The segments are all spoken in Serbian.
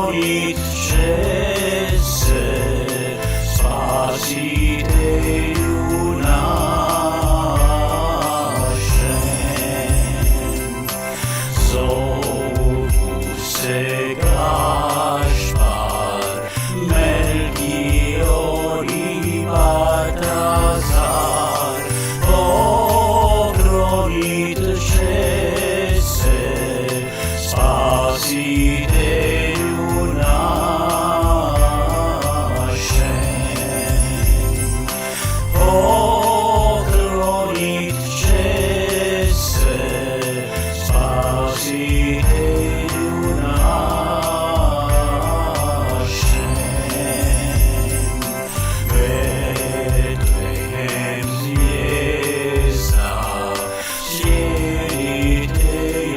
Pochronit Chryste, Spasitelu naszym. Zowu se Gaspar, Melchior i Baltazar, pochronit Chryste, Spasitelu naszym. Pochronit Chryste, Spasitelu naszym. Betlehem zwiezda, świętej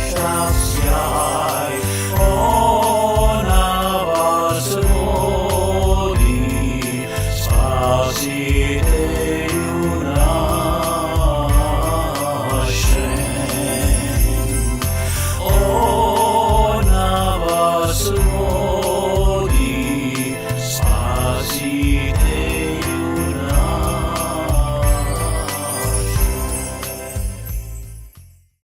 szczęściaj, ona was rodzi, Spasitelu naszym. Ona was rodzi, Spasitelu